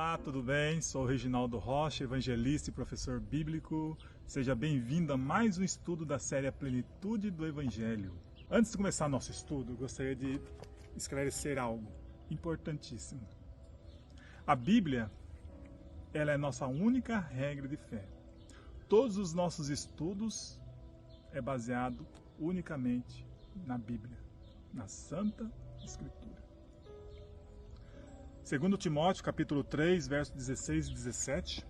Olá, tudo bem? Sou Reginaldo Rocha, evangelista e professor bíblico. Seja bem-vindo a mais um estudo da série A Plenitude do Evangelho. Antes de começar nosso estudo, eu gostaria de esclarecer algo importantíssimo. A Bíblia, ela é nossa única regra de fé. Todos os nossos estudos é baseado unicamente na Bíblia, na Santa Escritura. Segundo Timóteo, capítulo 3, versos 16 e 17,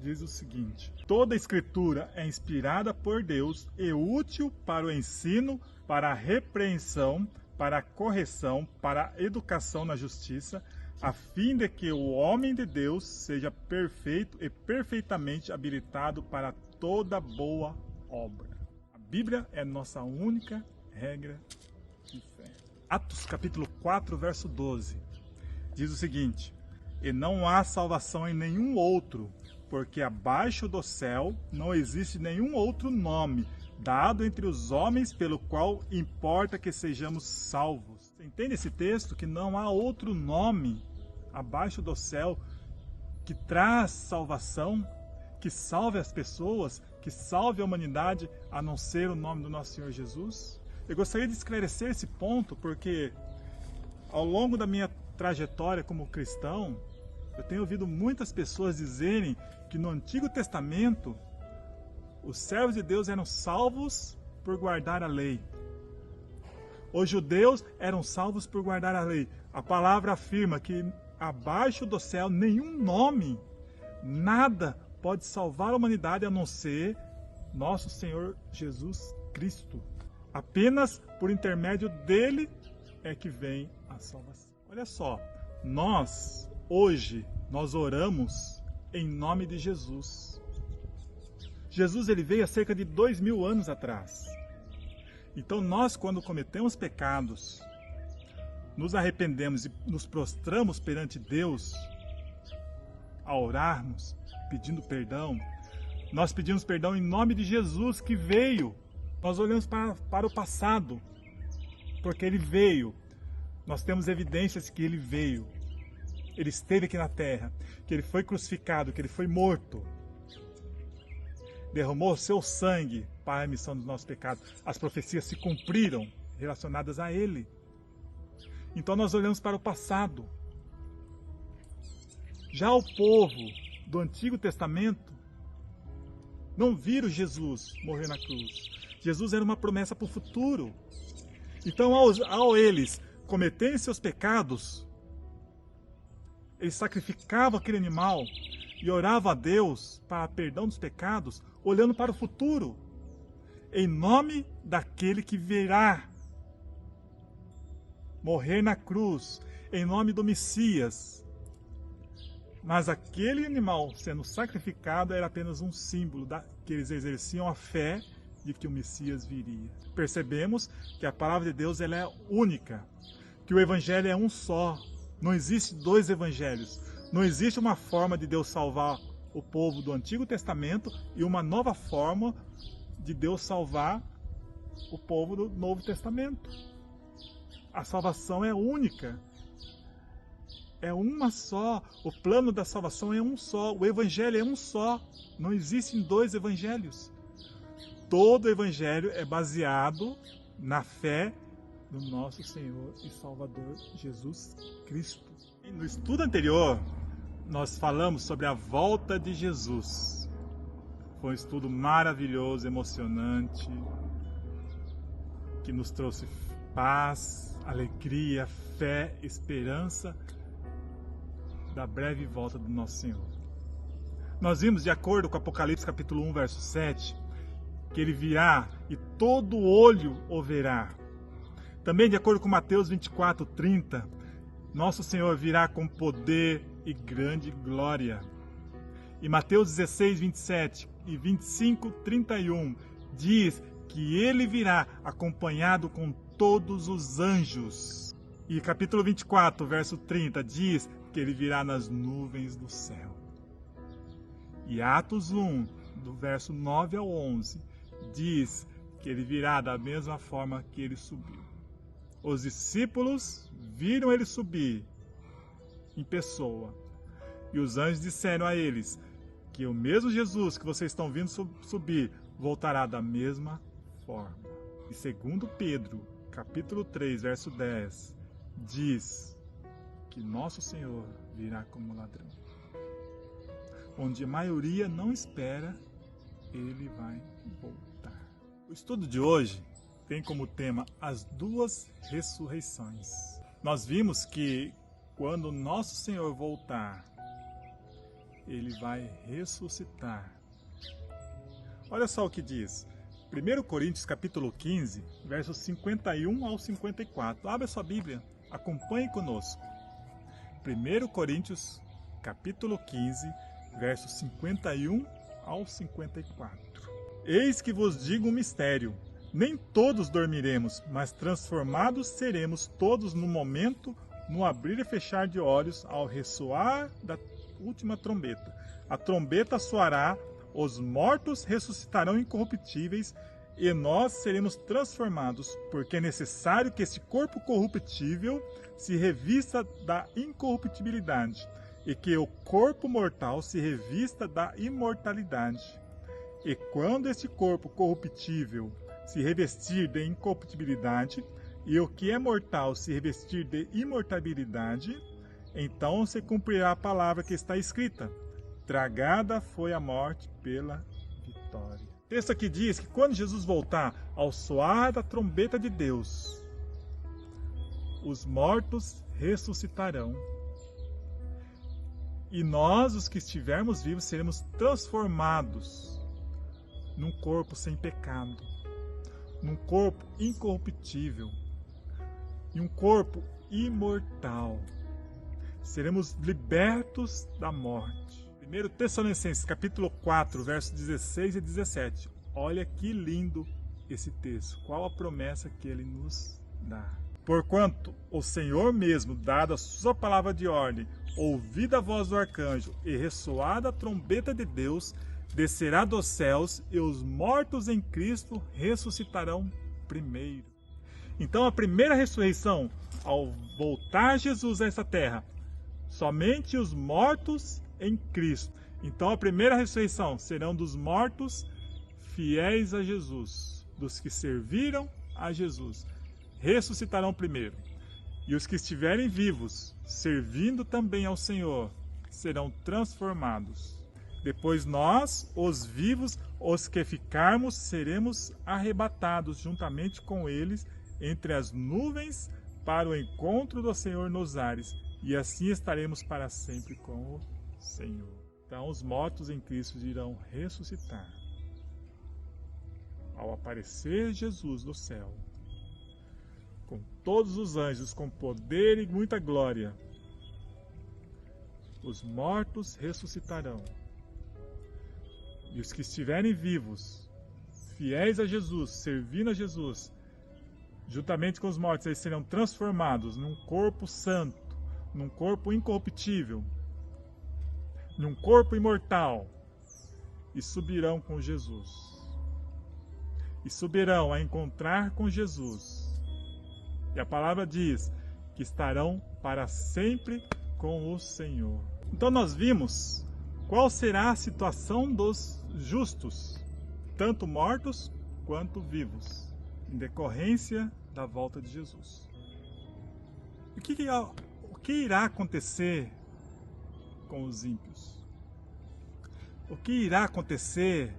diz o seguinte: toda a Escritura é inspirada por Deus e útil para o ensino, para a repreensão, para a correção, para a educação na justiça, a fim de que o homem de Deus seja perfeito e perfeitamente habilitado para toda boa obra. A Bíblia é nossa única regra de fé. Atos, capítulo 4, verso 12. Diz o seguinte: e não há salvação em nenhum outro, porque abaixo do céu não existe nenhum outro nome dado entre os homens pelo qual importa que sejamos salvos. Você entende esse texto? Que não há outro nome abaixo do céu que traz salvação, que salve as pessoas, que salve a humanidade, a não ser o nome do nosso Senhor Jesus? Eu gostaria de esclarecer esse ponto porque ao longo da minha trajetória como cristão, eu tenho ouvido muitas pessoas dizerem que no Antigo Testamento os servos de Deus eram salvos por guardar a lei. Os judeus eram salvos por guardar a lei. A palavra afirma que abaixo do céu nenhum nome, nada pode salvar a humanidade a não ser nosso Senhor Jesus Cristo. Apenas por intermédio dele é que vem a salvação. Olha só, hoje, nós oramos em nome de Jesus. Jesus ele veio há cerca de 2000 anos atrás. Então nós, quando cometemos pecados, nos arrependemos e nos prostramos perante Deus, a orarmos, pedindo perdão, nós pedimos perdão em nome de Jesus que veio. Nós olhamos para o passado, porque ele veio. Nós temos evidências que ele veio, ele esteve aqui na terra, que ele foi crucificado, que ele foi morto, derramou o seu sangue para a remissão dos nossos pecados. As profecias se cumpriram relacionadas a ele. Então nós olhamos para o passado. Já o povo do Antigo Testamento não viram Jesus morrer na cruz. Jesus era uma promessa para o futuro. Então ao eles cometerem seus pecados, eles sacrificavam aquele animal e oravam a Deus para perdão dos pecados, olhando para o futuro, em nome daquele que virá morrer na cruz, em nome do Messias. Mas aquele animal sendo sacrificado era apenas um símbolo que eles exerciam a fé de que o Messias viria. Percebemos que a palavra de Deus ela é única, que o Evangelho é um só. Não existe dois evangelhos. Não existe uma forma de Deus salvar o povo do Antigo Testamento e uma nova forma de Deus salvar o povo do Novo Testamento. A salvação é única. É uma só. O plano da salvação é um só. O Evangelho é um só. Não existem dois evangelhos. Todo evangelho é baseado na fé do nosso Senhor e Salvador Jesus Cristo. E no estudo anterior, nós falamos sobre a volta de Jesus. Foi um estudo maravilhoso, emocionante, que nos trouxe paz, alegria, fé, esperança da breve volta do nosso Senhor. Nós vimos, de acordo com Apocalipse capítulo 1, verso 7, que ele virá e todo olho o verá. Também, de acordo com Mateus 24, 30, nosso Senhor virá com poder e grande glória. E Mateus 16, 27 e 25, 31 diz que ele virá acompanhado com todos os anjos. E capítulo 24, verso 30 diz que ele virá nas nuvens do céu. E Atos 1, do verso 9 ao 11, diz que ele virá da mesma forma que ele subiu. Os discípulos viram ele subir em pessoa. E os anjos disseram a eles que o mesmo Jesus que vocês estão vendo subir voltará da mesma forma. E segundo Pedro, capítulo 3, verso 10, diz que nosso Senhor virá como ladrão. Onde a maioria não espera, ele vai voltar. O estudo de hoje tem como tema as duas ressurreições. Nós vimos que quando nosso Senhor voltar, ele vai ressuscitar. Olha só o que diz. 1 Coríntios capítulo 15, versos 51 ao 54. Abra sua Bíblia, acompanhe conosco. 1 Coríntios capítulo 15, versos 51 ao 54. Eis que vos digo um mistério. Nem todos dormiremos, mas transformados seremos todos no momento, no abrir e fechar de olhos, ao ressoar da última trombeta. A trombeta soará, os mortos ressuscitarão incorruptíveis, e nós seremos transformados, porque é necessário que este corpo corruptível se revista da incorruptibilidade, e que o corpo mortal se revista da imortalidade. E quando este corpo corruptível se revestir de incorruptibilidade, e o que é mortal se revestir de imortalidade, então se cumprirá a palavra que está escrita: tragada foi a morte pela vitória. O texto aqui diz que quando Jesus voltar, ao soar da trombeta de Deus, os mortos ressuscitarão. E nós, os que estivermos vivos, seremos transformados num corpo sem pecado, num corpo incorruptível, em um corpo imortal. Seremos libertos da morte. 1 Tessalonicenses capítulo 4, versos 16 e 17. Olha que lindo esse texto. Qual a promessa que ele nos dá? Porquanto o Senhor mesmo, dada a sua palavra de ordem, ouvida a voz do arcanjo e ressoada a trombeta de Deus, descerá dos céus, e os mortos em Cristo ressuscitarão primeiro. Então a primeira ressurreição, ao voltar Jesus a esta terra, somente os mortos em Cristo. Então a primeira ressurreição serão dos mortos fiéis a Jesus, dos que serviram a Jesus. Ressuscitarão primeiro. E os que estiverem vivos, servindo também ao Senhor, serão transformados. Depois nós, os vivos, os que ficarmos, seremos arrebatados juntamente com eles entre as nuvens para o encontro do Senhor nos ares, e assim estaremos para sempre com o Senhor. Então os mortos em Cristo irão ressuscitar ao aparecer Jesus do céu, com todos os anjos, com poder e muita glória. Os mortos ressuscitarão. E os que estiverem vivos, fiéis a Jesus, servindo a Jesus, juntamente com os mortos, eles serão transformados num corpo santo, num corpo incorruptível, num corpo imortal, e subirão com Jesus. E subirão a encontrar com Jesus. E a palavra diz que estarão para sempre com o Senhor. Então nós vimos qual será a situação dos justos, tanto mortos quanto vivos, em decorrência da volta de Jesus. O que irá acontecer com os ímpios? O que irá acontecer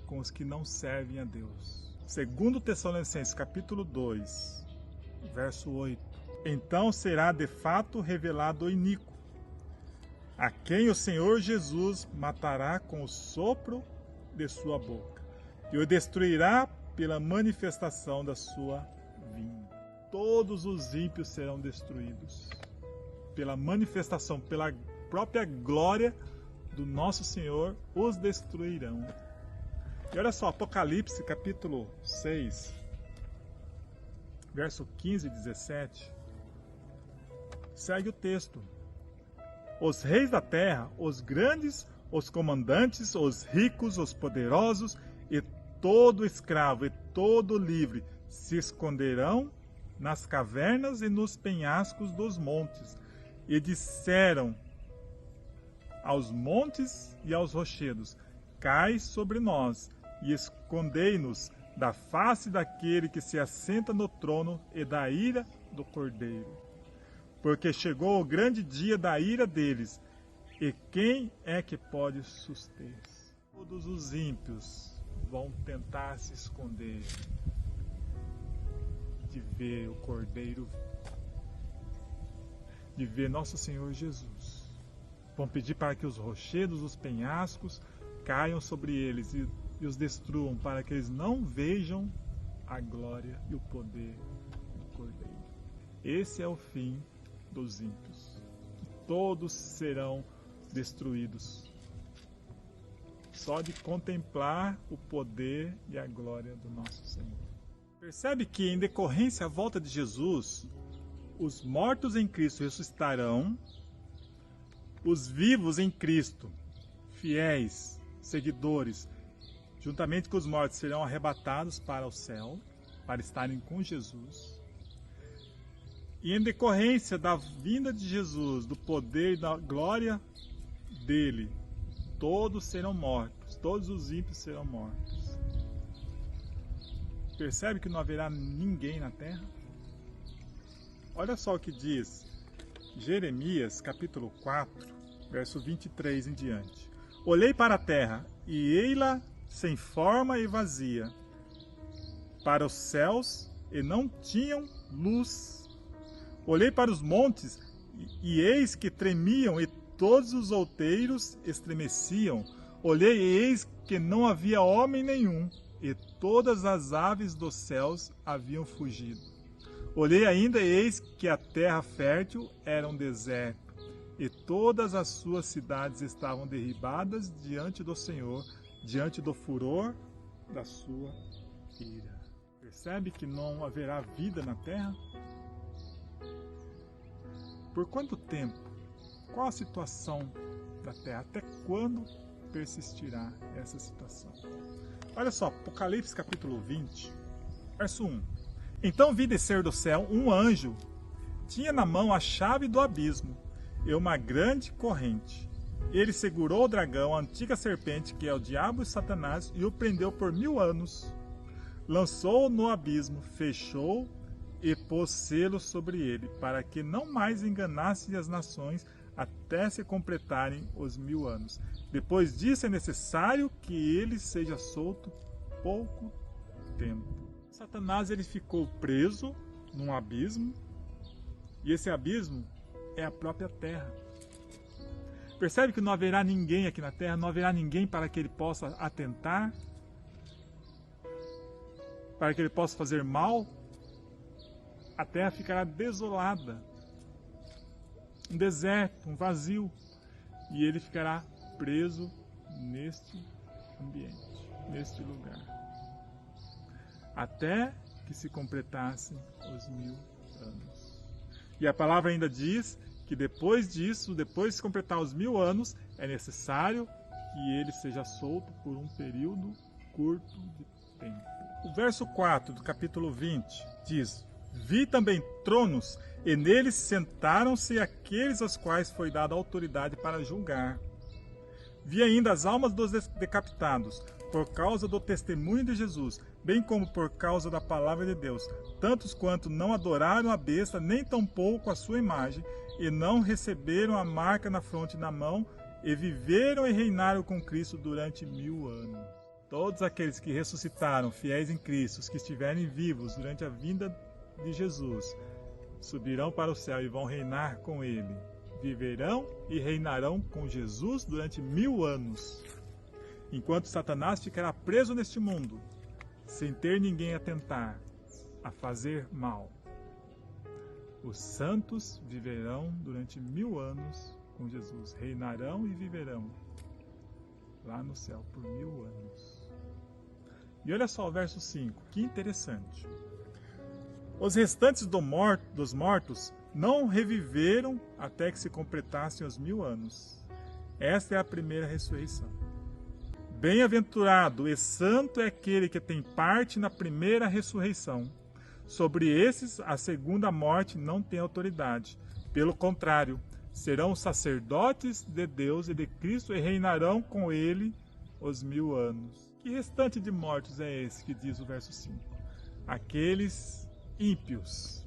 com os que não servem a Deus? Segundo Tessalonicenses capítulo 2, verso 8. Então será de fato revelado o iníquo, a quem o Senhor Jesus matará com o sopro de sua boca, e o destruirá pela manifestação da sua vinda. Todos os ímpios serão destruídos pela manifestação, pela própria glória do nosso Senhor, os destruirão. E olha só, Apocalipse capítulo 6, verso 15 e 17, segue o texto. Os reis da terra, os grandes, os comandantes, os ricos, os poderosos, e todo escravo e todo livre se esconderão nas cavernas e nos penhascos dos montes. E disseram aos montes e aos rochedos, cai sobre nós e escondei-nos da face daquele que se assenta no trono e da ira do Cordeiro. Porque chegou o grande dia da ira deles, e quem é que pode suster-se? Todos os ímpios vão tentar se esconder de ver o Cordeiro, de ver nosso Senhor Jesus. Vão pedir para que os rochedos, os penhascos, caiam sobre eles e os destruam, para que eles não vejam a glória e o poder do Cordeiro. Esse é o fim dos ímpios. Todos serão destruídos. Só de contemplar o poder e a glória do nosso Senhor. Percebe que, em decorrência à volta de Jesus, os mortos em Cristo ressuscitarão, os vivos em Cristo, fiéis, seguidores, juntamente com os mortos, serão arrebatados para o céu, para estarem com Jesus. E em decorrência da vinda de Jesus, do poder e da glória dele, todos serão mortos, todos os ímpios serão mortos. Percebe que não haverá ninguém na terra? Olha só o que diz Jeremias, capítulo 4, verso 23 em diante. Olhei para a terra, e ei-la sem forma e vazia, para os céus, e não tinham luz. Olhei para os montes, e eis que tremiam, e todos os outeiros estremeciam. Olhei, e eis que não havia homem nenhum, e todas as aves dos céus haviam fugido. Olhei ainda, e eis que a terra fértil era um deserto, e todas as suas cidades estavam derribadas diante do Senhor, diante do furor da sua ira. Percebe que não haverá vida na terra? Por quanto tempo? Qual a situação da terra? Até quando persistirá essa situação? Olha só, Apocalipse capítulo 20, verso 1. Então vi descer do céu um anjo, tinha na mão a chave do abismo e uma grande corrente. Ele segurou o dragão, a antiga serpente, que é o diabo e Satanás, e o prendeu por 1000 anos. Lançou-o no abismo, fechou e pôs selo sobre ele, para que não mais enganasse as nações até se completarem os 1000 anos. Depois disso é necessário que ele seja solto pouco tempo. Satanás ele ficou preso num abismo, e esse abismo é a própria terra. Percebe que não haverá ninguém aqui na terra, não haverá ninguém para que ele possa atentar, para que ele possa fazer mal. A terra ficará desolada, um deserto, um vazio, e ele ficará preso neste ambiente, neste lugar, até que se completassem os 1000 anos. E a palavra ainda diz que depois disso, depois de se completar os 1000 anos, é necessário que ele seja solto por um período curto de tempo. O verso 4 do capítulo 20 diz: Vi também tronos, e neles sentaram-se aqueles aos quais foi dada autoridade para julgar. Vi ainda as almas dos decapitados, por causa do testemunho de Jesus, bem como por causa da palavra de Deus, tantos quanto não adoraram a besta, nem tampouco a sua imagem, e não receberam a marca na fronte e na mão, e viveram e reinaram com Cristo durante 1000 anos. Todos aqueles que ressuscitaram, fiéis em Cristo, os que estiverem vivos durante a vinda de Jesus, subirão para o céu e vão reinar com Ele. Viverão e reinarão com Jesus durante 1000 anos. Enquanto Satanás ficará preso neste mundo, sem ter ninguém a tentar, a fazer mal. Os santos viverão durante 1000 anos com Jesus. Reinarão e viverão lá no céu por 1000 anos. E olha só o verso 5, que interessante. Os restantes dos mortos não reviveram até que se completassem os 1000 anos. Esta é a primeira ressurreição. Bem-aventurado e santo é aquele que tem parte na primeira ressurreição. Sobre esses, a segunda morte não tem autoridade. Pelo contrário, serão sacerdotes de Deus e de Cristo e reinarão com ele os 1000 anos. Que restante de mortos é esse que diz o verso 5? Aqueles ímpios,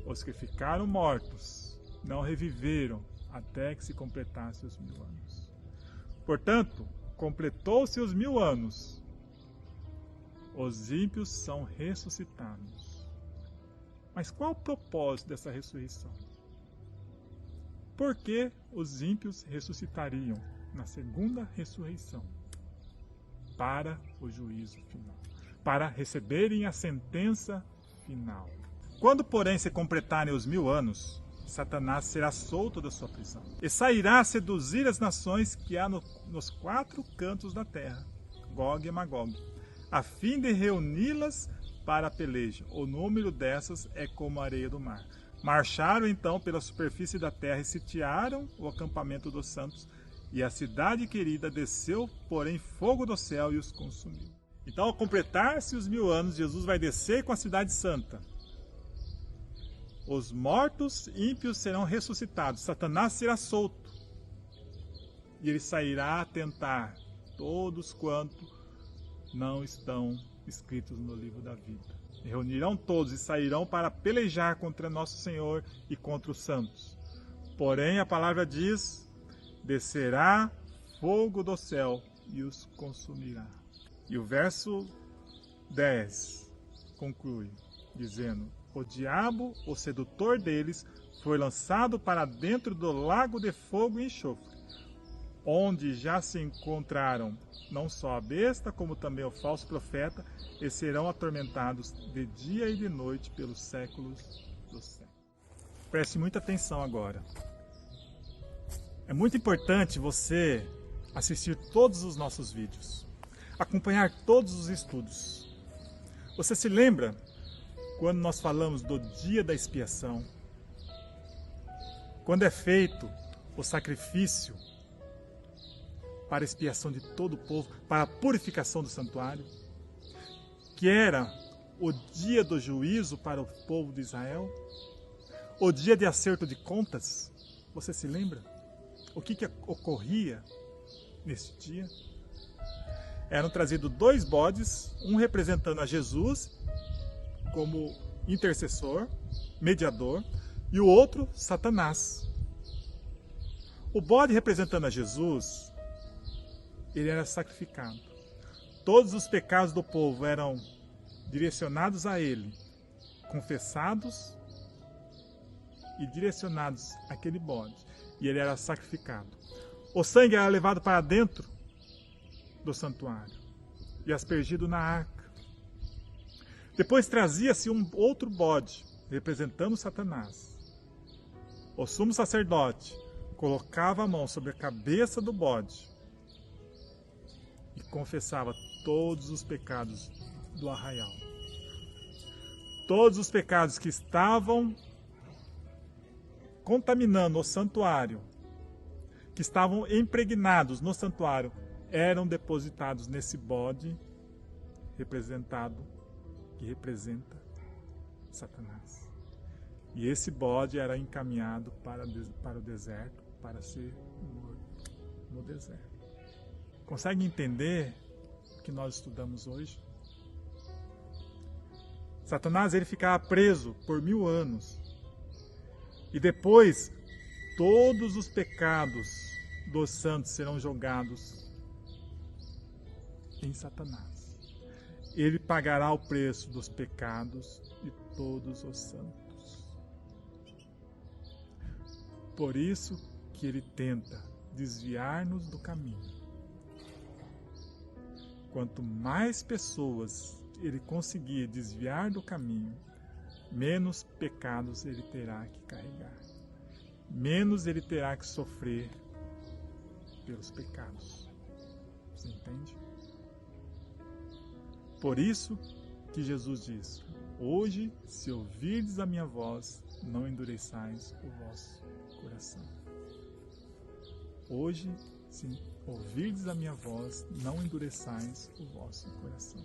os que ficaram mortos, não reviveram até que se completasse os 1000 anos. Portanto, completou-se os 1000 anos, os ímpios são ressuscitados. Mas qual o propósito dessa ressurreição? Por que os ímpios ressuscitariam na segunda ressurreição? Para o juízo final, para receberem a sentença final. Quando, porém, se completarem os 1000 anos, Satanás será solto da sua prisão e sairá a seduzir as nações que há nos 4 cantos da terra, Gog e Magog, a fim de reuni-las para a peleja. O número dessas é como a areia do mar. Marcharam então pela superfície da terra e sitiaram o acampamento dos santos, e a cidade querida desceu, porém, fogo do céu e os consumiu. Então, ao completar-se os 1000 anos, Jesus vai descer com a cidade santa. Os mortos ímpios serão ressuscitados. Satanás será solto. E ele sairá a tentar todos quanto não estão escritos no livro da vida. Reunirão todos e sairão para pelejar contra nosso Senhor e contra os santos. Porém, a palavra diz: descerá fogo do céu e os consumirá. E o verso 10 conclui, dizendo: o diabo, o sedutor deles, foi lançado para dentro do lago de fogo e enxofre, onde já se encontraram não só a besta, como também o falso profeta, e serão atormentados de dia e de noite pelos séculos dos séculos. Preste muita atenção agora. É muito importante você assistir todos os nossos vídeos, acompanhar todos os estudos. Você se lembra quando nós falamos do dia da expiação? Quando é feito o sacrifício para a expiação de todo o povo, para a purificação do santuário, que era o dia do juízo para o povo de Israel, o dia de acerto de contas. Você se lembra? O que ocorria nesse dia? Eram trazidos 2 bodes, um representando a Jesus como intercessor, mediador, e o outro, Satanás. O bode representando a Jesus, ele era sacrificado. Todos os pecados do povo eram direcionados a ele, confessados e direcionados àquele bode. E ele era sacrificado. O sangue era levado para dentro do santuário e aspergido na arca. Depois trazia-se um outro bode, representando Satanás. O sumo sacerdote colocava a mão sobre a cabeça do bode e confessava todos os pecados do arraial. Todos os pecados que estavam contaminando o santuário, que estavam impregnados no santuário, eram depositados nesse bode que representa Satanás. E esse bode era encaminhado para o deserto, para ser morto no deserto. Consegue entender o que nós estudamos hoje? Satanás ele ficava preso por 1000 anos. E depois, todos os pecados dos santos serão jogados em Satanás. Ele pagará o preço dos pecados de todos os santos. Por isso que ele tenta desviar-nos do caminho. Quanto mais pessoas ele conseguir desviar do caminho, menos pecados ele terá que carregar. Menos ele terá que sofrer pelos pecados. Você entende? Por isso que Jesus diz: hoje, se ouvirdes a minha voz, não endureçais o vosso coração. Hoje, se ouvirdes a minha voz, não endureçais o vosso coração.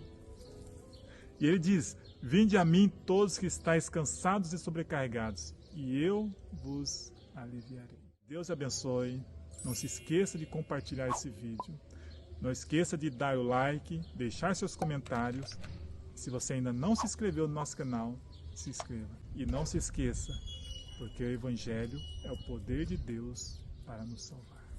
E ele diz: vinde a mim todos que estáis cansados e sobrecarregados, e eu vos aliviarei. Deus abençoe. Não se esqueça de compartilhar esse vídeo. Não esqueça de dar o like, deixar seus comentários. Se você ainda não se inscreveu no nosso canal, se inscreva. E não se esqueça, porque o Evangelho é o poder de Deus para nos salvar.